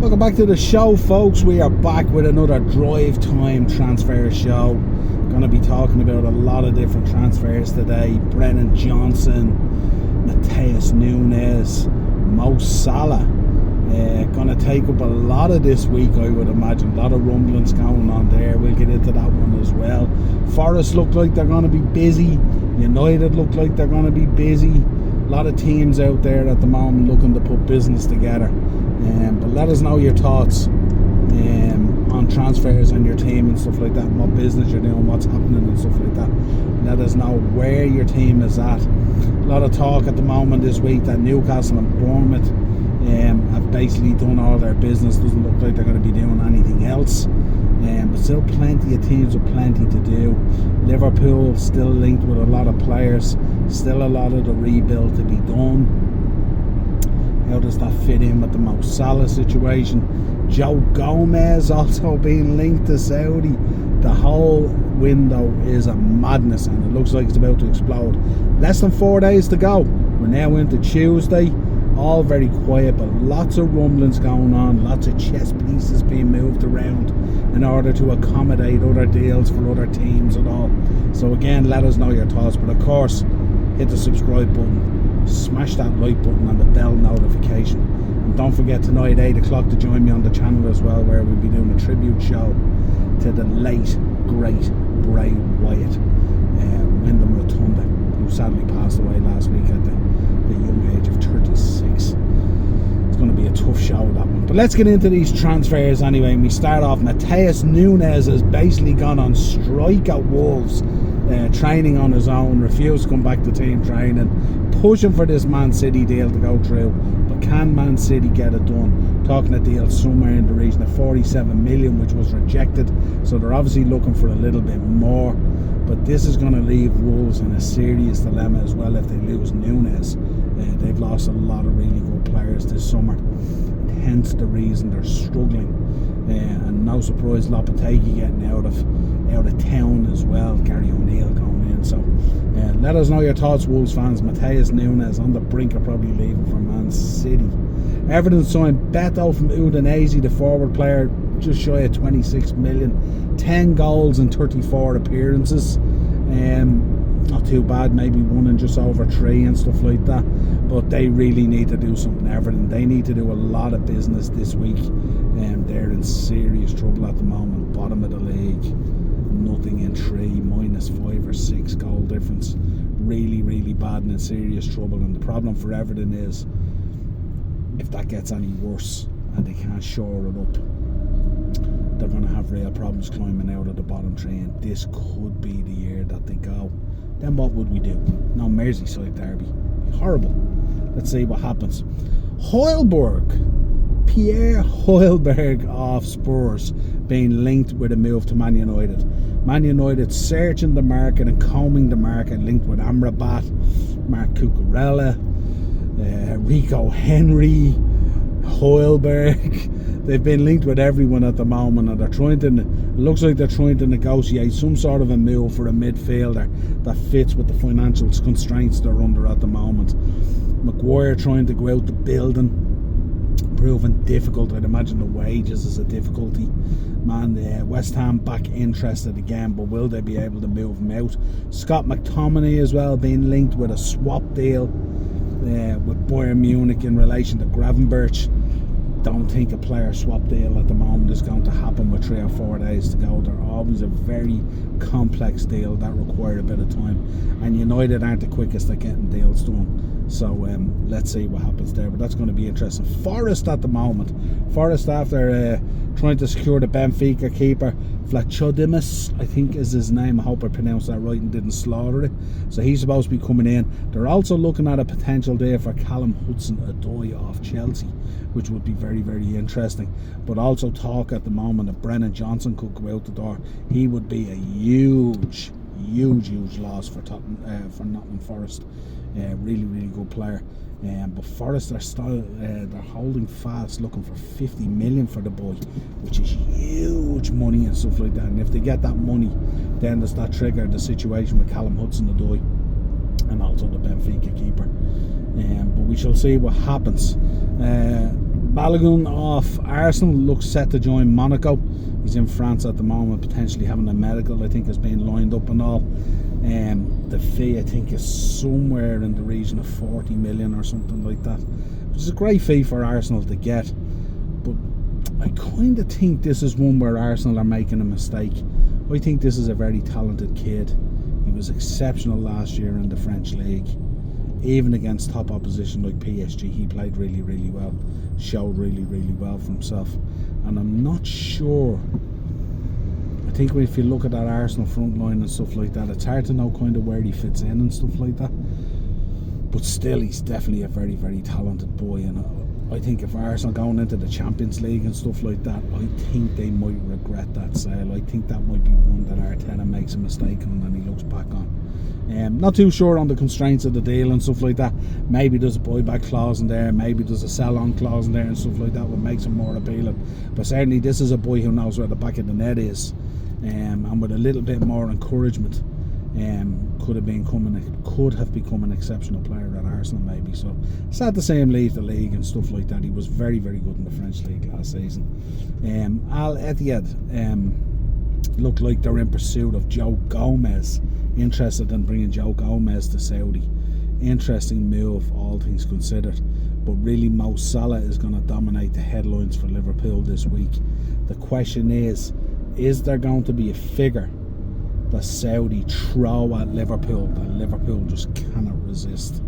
Welcome back to the show, folks. We are back with another Drive Time transfer show. Going to be talking about a lot of different transfers today. Brennan Johnson, Matheus Nunes, Mo Salah. Going to take up a lot of this week, I would imagine. A lot of rumblings going on there. We'll get into that one as well. Forest look like they're going to be busy. United look like they're going to be busy. A lot of teams out there at the moment looking to put business together. But let us know your thoughts on transfers on your team and stuff like that, and what business you're doing, what's happening and stuff like that. Let us know where your team is at. A lot of talk at the moment this week that Newcastle and Bournemouth have basically done all their business. Doesn't look like they're going to be doing anything else. But still plenty of teams with plenty to do. Liverpool still linked with a lot of players. Still a lot of the rebuild to be done. How does that fit in with the Mo Salah situation? Joe Gomez also being linked to Saudi. The whole window is a madness, and it looks like it's about to explode. Less than 4 days to go. We're now into Tuesday. All very quiet, but lots of rumblings going on. Lots of chess pieces being moved around in order to accommodate other deals for other teams and all. So again, let us know your thoughts. But of course, hit the subscribe button. Smash that like button and the bell notification, and don't forget tonight 8 o'clock to join me on the channel as well, where we'll be doing a tribute show to the late great Bray Wyatt, Wyndham Rotunda, who sadly passed away last week at the young age of 36. It's going to be a tough show, that one. But let's get into these transfers anyway, and we start off. Matheus Nunes has basically gone on strike at Wolves, training on his own, refused to come back to team training, pushing for this Man City deal to go through. But can Man City get it done? Talking a deal somewhere in the region of 47 million, which was rejected, so they're obviously looking for a little bit more. But this is going to leave Wolves in a serious dilemma as well if they lose Nunes. They've lost a lot of really good players this summer, hence the reason they're struggling. And no surprise, Lopetegui getting out of town as well. Gary O'Neill going in. So let us know your thoughts, Wolves fans. Matheus Nunes on the brink of probably leaving for Man City. Everton signed Beto from Udinese, the forward player, just shy of 26 million. 10 goals in 34 appearances. Not too bad, maybe one in just over 3 and stuff like that. But they really need to do something, Everton. They need to do a lot of business this week. They're in serious trouble at the moment. Bottom of the league. Nothing in 3, -5 or 6 goal difference. Really, really bad and in serious trouble. And the problem for Everton is, if that gets any worse and they can't shore it up, they're going to have real problems climbing out of the bottom 3, and this could be the year that they go. Then what would we do? No Merseyside derby. Horrible. Let's see what happens. Pierre Højbjerg of Spurs being linked with a move to Man United. Man United searching the market and combing the market, linked with Amrabat, Marc Cucurella, Rico Henry, Højbjerg. They've been linked with everyone at the moment, and it looks like they're trying to negotiate some sort of a move for a midfielder that fits with the financial constraints they're under at the moment. Maguire trying to go out the building, proving difficult. I'd imagine the wages is a difficulty. West Ham back interested again, but will they be able to move him out? Scott McTominay as well being linked with a swap deal with Bayern Munich in relation to Gravenberch. Don't think a player swap deal at the moment is going to happen with 3 or 4 days to go. They're always a very complex deal that require a bit of time, and United aren't the quickest at getting deals done. So let's see what happens there, but that's going to be interesting. Forest at the moment. Forest, after trying to secure the Benfica keeper, Vlachodimos, I think is his name. I hope I pronounced that right and didn't slaughter it. So he's supposed to be coming in. They're also looking at a potential there for Callum Hudson-Odoi off Chelsea, which would be very, very interesting. But also talk at the moment that Brennan Johnson could go out the door. He would be a huge loss for Nottingham Forest. Really, really good player. But Forest are still they're holding fast, looking for 50 million for the boy, which is huge money and stuff like that. And if they get that money, then does that trigger the situation with Callum Hudson-Odoi and also the Benfica keeper. But we shall see what happens. Balogun off Arsenal looks set to join Monaco. He's in France at the moment, potentially having a medical, I think, has been lined up and all. The fee, I think, is somewhere in the region of 40 million or something like that, which is a great fee for Arsenal to get. But I kind of think this is one where Arsenal are making a mistake. I think this is a very talented kid. He was exceptional last year in the French league. Even against top opposition like PSG, he played really, really well. Showed really, really well for himself. And I'm not sure. I think if you look at that Arsenal front line and stuff like that, it's hard to know kind of where he fits in and stuff like that. But still, he's definitely a very, very talented boy. And I think if Arsenal going into the Champions League and stuff like that, I think they might regret that sale. I think that might be one that Arteta makes a mistake on and he looks back on. Not too sure on the constraints of the deal and stuff like that. Maybe there's a buyback clause in there, maybe there's a sell-on clause in there and stuff like that, what makes him more appealing. But certainly this is a boy who knows where the back of the net is, and with a little bit more encouragement, could have become an exceptional player at Arsenal maybe. So sad to see him leave the league and stuff like that. He was very, very good in the French league last season. Al Ittihad look like they're in pursuit of Joe Gomez, interested in bringing Joe Gomez to Saudi. Interesting move, all things considered. But really, Mo Salah is going to dominate the headlines for Liverpool this week. The question is there going to be a figure that Saudi throw at Liverpool that Liverpool just cannot resist?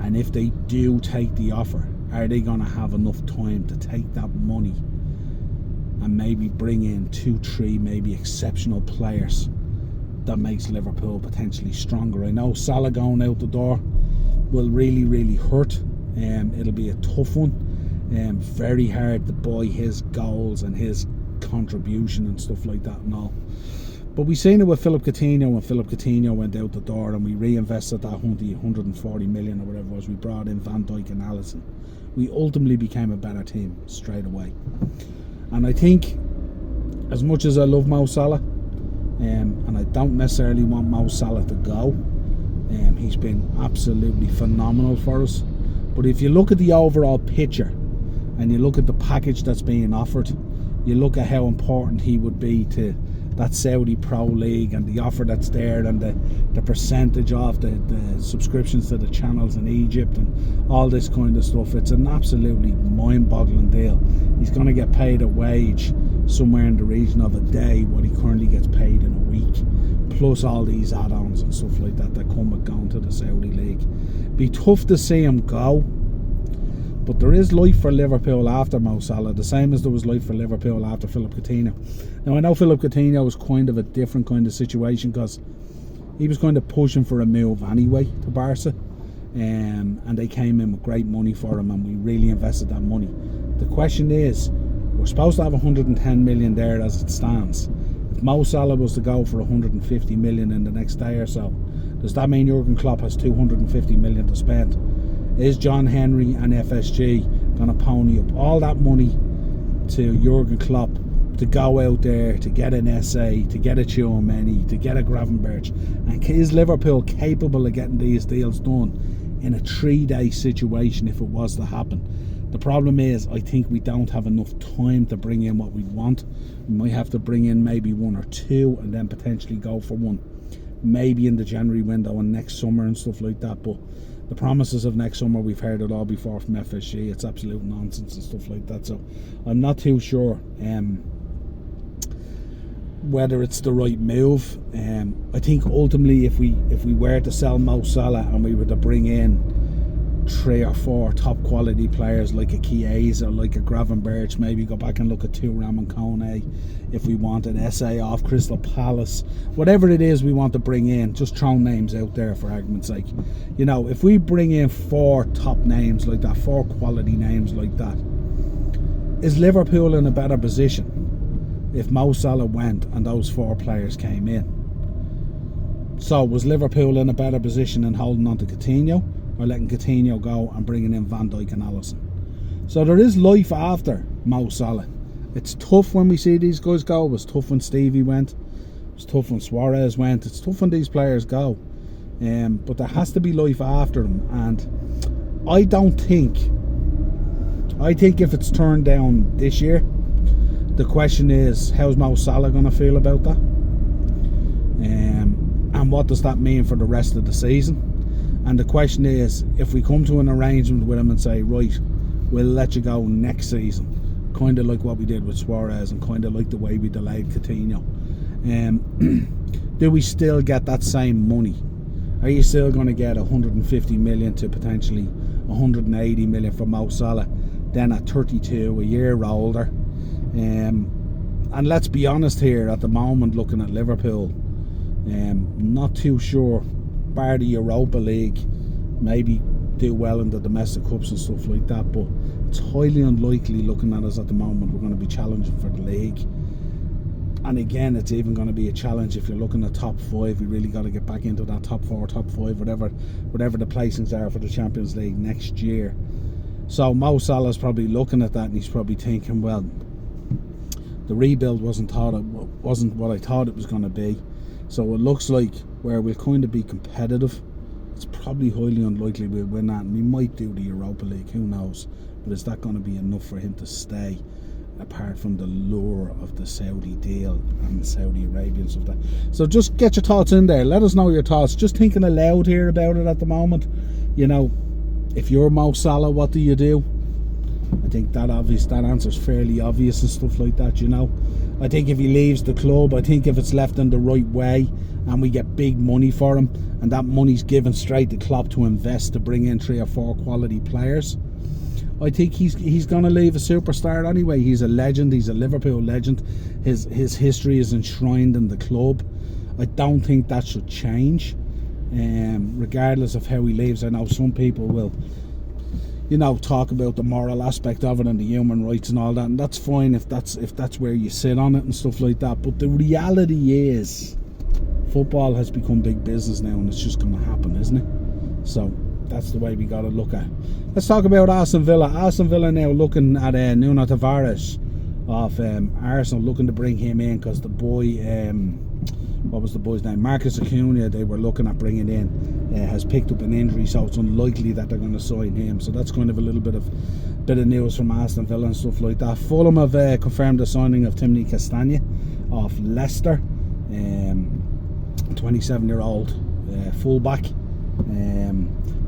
And if they do take the offer, are they going to have enough time to take that money and maybe bring in 2-3 maybe exceptional players that makes Liverpool potentially stronger? I know Salah going out the door will really, really hurt. It'll be a tough one. Very hard to buy his goals and his contribution and stuff like that and all. But we seen it with Philip Coutinho when Philip Coutinho went out the door and we reinvested that 140 million or whatever it was. We brought in Van Dijk and Alisson. We ultimately became a better team straight away. And I think, as much as I love Mo Salah, and I don't necessarily want Mo Salah to go, he's been absolutely phenomenal for us. But if you look at the overall picture and you look at the package that's being offered, you look at how important he would be to that Saudi Pro League and the offer that's there and the percentage of the subscriptions to the channels in Egypt and all this kind of stuff, it's an absolutely mind-boggling deal. He's going to get paid a wage somewhere in the region of a day what he currently gets paid in a week, plus all these add-ons and stuff like that come with going to the Saudi League. Be tough to see him go, but there is life for Liverpool after Mo Salah, the same as there was life for Liverpool after Philip Coutinho. Now I know Philip Coutinho was kind of a different kind of situation because he was kind of pushing for a move anyway to Barca, and they came in with great money for him and we really invested that money. The question is, we're supposed to have 110 million there as it stands. If Mo Salah was to go for 150 million in the next day or so, does that mean Jurgen Klopp has 250 million to spend? Is John Henry and FSG going to pony up all that money to Jurgen Klopp to go out there to get an SA, to get a Tchouaméni, to get a Gravenberch? And is Liverpool capable of getting these deals done in a 3-day situation if it was to happen? The problem is, I think we don't have enough time to bring in what we want. We might have to bring in maybe 1 or 2 and then potentially go for one, maybe in the January window and next summer and stuff like that. But the promises of next summer, we've heard it all before from FSG. It's absolute nonsense and stuff like that. So I'm not too sure whether it's the right move. I think ultimately if we were to sell Mo Salah and we were to bring in 3 or 4 top quality players like a Chiesa, like a Gravenberch, maybe go back and look at Thuram and Kone, if we want an SA off Crystal Palace, whatever it is we want to bring in, just throw names out there for argument's sake. You know, if we bring in 4 top names like that, 4 quality names like that, is Liverpool in a better position if Mo Salah went and those 4 players came in? So was Liverpool in a better position in holding on to Coutinho, or letting Coutinho go and bringing in Van Dijk and Alisson? So there is life after Mo Salah. It's tough when we see these guys go. It was tough when Stevie went. It was tough when Suarez went. It's tough when these players go. But there has to be life after them. And I don't think I think if it's turned down this year, the question is, how's Mo Salah going to feel about that? And what does that mean for the rest of the season? And the question is, if we come to an arrangement with him and say, right, we'll let you go next season, kind of like what we did with Suarez and kind of like the way we delayed Coutinho, do we still get that same money? Are you still going to get 150 million to potentially 180 million for Mo Salah, then at 32, a year older? And let's be honest here, at the moment, looking at Liverpool, not too sure, bar the Europa League, maybe do well in the domestic cups and stuff like that, but it's highly unlikely, looking at us at the moment, we're going to be challenging for the league. And again, it's even going to be a challenge if you're looking at top 5. We really got to get back into that top 4, top 5, whatever the placings are for the Champions League next year. So Mo Salah's probably looking at that and he's probably thinking, well, the rebuild wasn't what I thought it was going to be. So it looks like where we'll kind of be competitive, it's probably highly unlikely we'll win that, and we might do the Europa League, who knows. But is that going to be enough for him to stay, apart from the lure of the Saudi deal and Saudi Arabia and stuff like that? So just get your thoughts in there, let us know your thoughts. Just thinking aloud here about it at the moment. You know, if you're Mo Salah, what do you do? I think that answer's fairly obvious and stuff like that, you know. I think if he leaves the club, I think if it's left in the right way and we get big money for him, and that money's given straight to Klopp to invest to bring in 3 or 4 quality players, I think he's going to leave a superstar anyway. He's a legend, he's a Liverpool legend. His history is enshrined in the club. I don't think that should change, regardless of how he leaves. I know some people will, you know, talk about the moral aspect of it and the human rights and all that, and that's fine if that's where you sit on it and stuff like that. But the reality is, football has become big business now, and it's just going to happen, isn't it? So that's the way we got to look at it. Let's talk about Aston Villa. Aston Villa now looking at Nuno Tavares of Arsenal, looking to bring him in because the boy, what was the boy's name? Marcus Acuna, they were looking at bringing in, has picked up an injury, so it's unlikely that they're going to sign him. So that's kind of a little bit of news from Aston Villa and stuff like that. Fulham have confirmed the signing of Timothy Castagne of Leicester, 27-year-old fullback.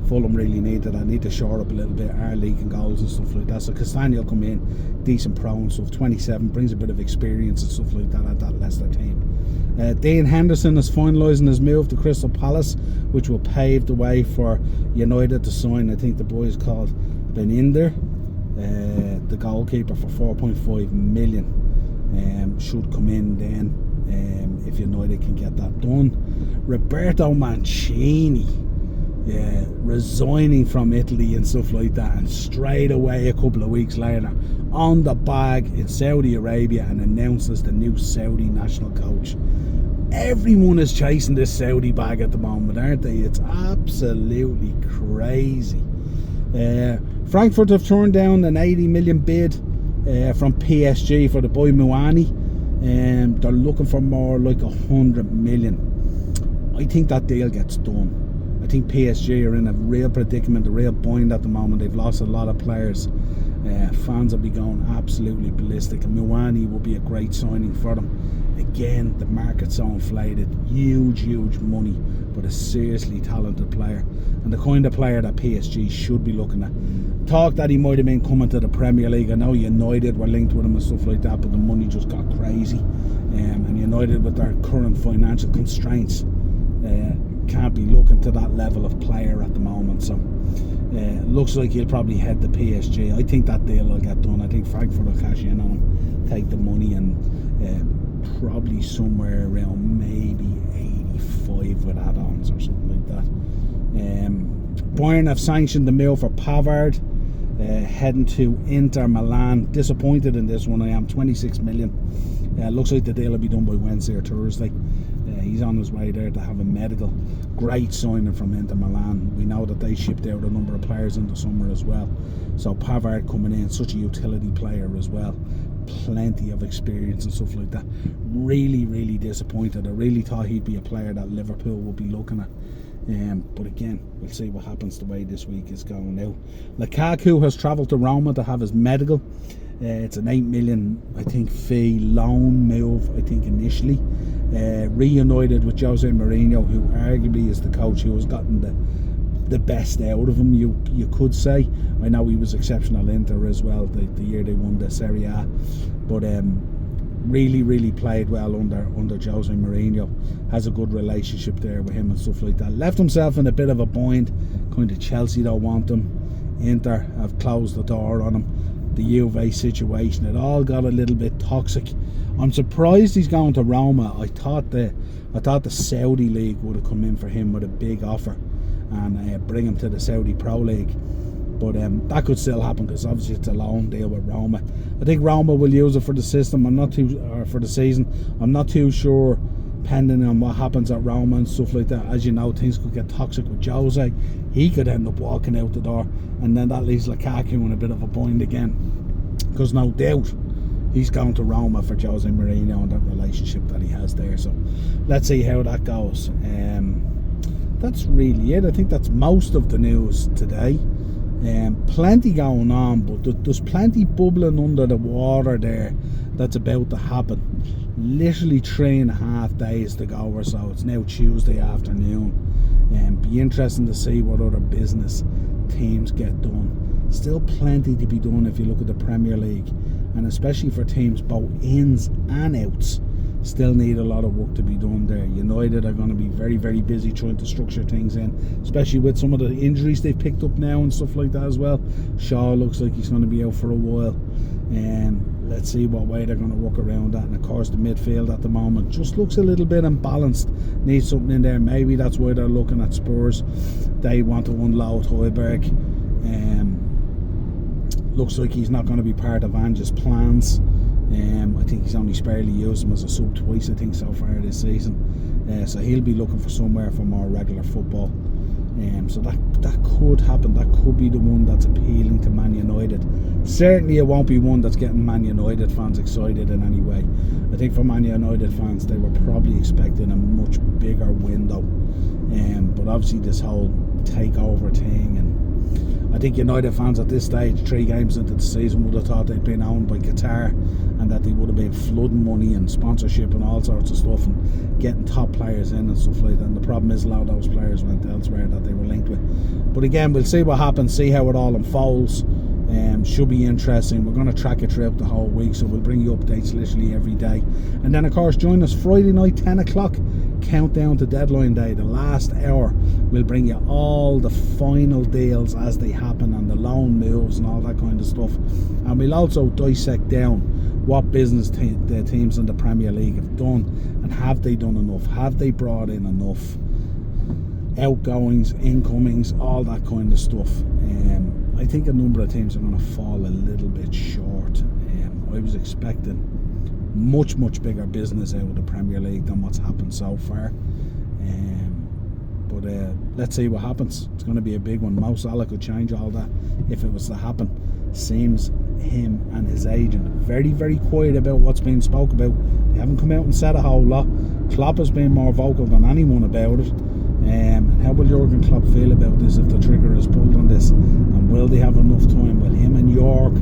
Fulham really need to shore up a little bit, our league and goals and stuff like that. So Castagne will come in, decent pro and stuff, 27, brings a bit of experience and stuff like that at that Leicester team. Dean Henderson is finalising his move to Crystal Palace, which will pave the way for United to sign, I think the boy is called Beninder, the goalkeeper, for 4.5 million. Should come in then, if United can get that done. Roberto Mancini, resigning from Italy and stuff like that, and straight away a couple of weeks later on the bag in Saudi Arabia and announced as the new Saudi national coach. Everyone is chasing this Saudi bag at the moment, aren't they? It's absolutely crazy. Frankfurt have turned down an 80 million bid from PSG for the boy Muani. They're looking for more like 100 million. I think that deal gets done. I think PSG are in a real predicament, a real bind at the moment. They've lost a lot of players. Fans will be going absolutely ballistic, and Muani will be a great signing for them. Again, the market's so inflated, huge money, but a seriously talented player, and the kind of player that PSG should be looking at. Talk that he might have been coming to the Premier League. I know United were linked with him and stuff like that, but the money just got crazy, and United, with their current financial constraints, can't be looking to that level of player at the moment. So looks like he'll probably head to PSG. I think that deal will get done. I think Frankfurt will cash in on him, take the money, and probably somewhere around maybe 85 with add-ons or something like that. Bayern have sanctioned the move for Pavard, heading to Inter Milan. Disappointed in this one, I am. 26 million. Looks like the deal will be done by Wednesday or Thursday. He's on his way there to have a medical. Great signing from Inter Milan. We know that they shipped out a number of players in the summer as well. So Pavard coming in, such a utility player as well. Plenty of experience and stuff like that. Really disappointed. I really thought he'd be a player that Liverpool would be looking at. But again, we'll see what happens the way this week is going now. Lukaku has travelled to Roma to have his medical. It's an 8 million, I think, fee loan move, I think, initially. Reunited with Jose Mourinho, who arguably is the coach who has gotten the best out of him, you could say. I know he was exceptional Inter as well, the year they won the Serie A. But really played well under Jose Mourinho. Has a good relationship there with him and stuff like that. Left himself in a bit of a bind. Kind of Chelsea don't want him. Inter have closed the door on him. The Juve situation, it all got a little bit toxic. I'm surprised he's going to Roma. I thought the Saudi League would have come in for him with a big offer and bring him to the Saudi Pro League. But that could still happen because obviously it's a loan deal with Roma. I think Roma will use it for the system. For the season. I'm not too sure, depending on what happens at Roma and stuff like that. As you know, things could get toxic with Jose. He could end up walking out the door, and then that leaves Lukaku in a bit of a bind again. Because no doubt he's going to Roma for Jose Mourinho and that relationship that he has there. So let's see how that goes. That's really it. I think that's most of the news today. Plenty going on, but there's plenty bubbling under the water there that's about to happen. Literally 3.5 days to go or so. It's now Tuesday afternoon. Be interesting to see what other business teams get done. Still plenty to be done if you look at the Premier League, and especially for teams both ins and outs. Still need a lot of work to be done there. United are going to be very busy trying to structure things in, especially with some of the injuries they've picked up now and stuff like that as well. Shaw looks like he's going to be out for a while. Let's see what way they're going to work around that. And of course the midfield at the moment just looks a little bit imbalanced. Needs something in there. Maybe that's why they're looking at Spurs. They want to unload Højbjerg. Looks like he's not going to be part of Ange's plans. I think he's only sparely used him as a sub twice, I think, so far this season. So he'll be looking for somewhere for more regular football. So that could happen. That could be the one that's appealing to Man United. Certainly it won't be one that's getting Man United fans excited in any way. I think for Man United fans, they were probably expecting a much bigger window. But obviously this whole takeover thing, and I think United fans at this stage, 3 games into the season, would have thought they'd been owned by Qatar and that they would have been flooding money and sponsorship and all sorts of stuff and getting top players in and stuff like that. And the problem is a lot of those players went elsewhere that they were linked with. But again, we'll see what happens, see how it all unfolds. Should be interesting. We're going to track it throughout the whole week, so we'll bring you updates literally every day. And then of course join us Friday night 10 o'clock, countdown to deadline day, the last hour. We'll bring you all the final deals as they happen and the loan moves and all that kind of stuff. And we'll also dissect down what business the teams in the Premier League have done, and have they done enough, have they brought in enough outgoings, incomings, all that kind of stuff. I think a number of teams are going to fall a little bit short. I was expecting much bigger business out of the Premier League than what's happened so far. But let's see what happens. It's going to be a big one. Mo Salah could change all that if it was to happen. Seems him and his agent very quiet about what's being spoke about. They haven't come out and said a whole lot. Klopp has been more vocal than anyone about it. And how will Jurgen Klopp feel about this if the trigger is pulled on this? And will they have enough time? Will him and York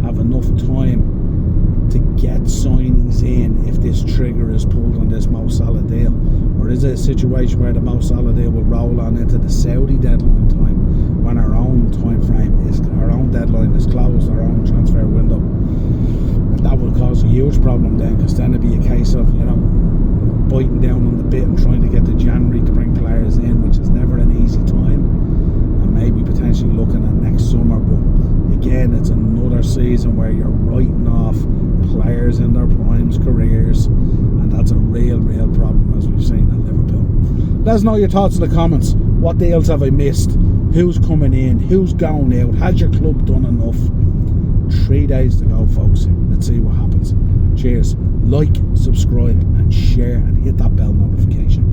have enough time to get signings in if this trigger is pulled on this Mo Salah deal? Or is it a situation where the Mo Salah deal will roll on into the Saudi deadline time, when our own time frame is, our own deadline is closed, our own transfer window? And that will cause a huge problem then, because then it'd be a case of, biting down on the bit and trying to get to January to bring players in, which is never an easy time, and maybe potentially looking at next summer. But again, it's another season where you're writing off players in their primes careers, and that's a real problem, as we've seen at Liverpool. Let us know your thoughts in the comments. What deals have I missed? Who's coming in? Who's going out? Has your club done enough? 3 days to go, folks. Let's see what happens. Cheers. Like, subscribe and share, and hit that bell notification.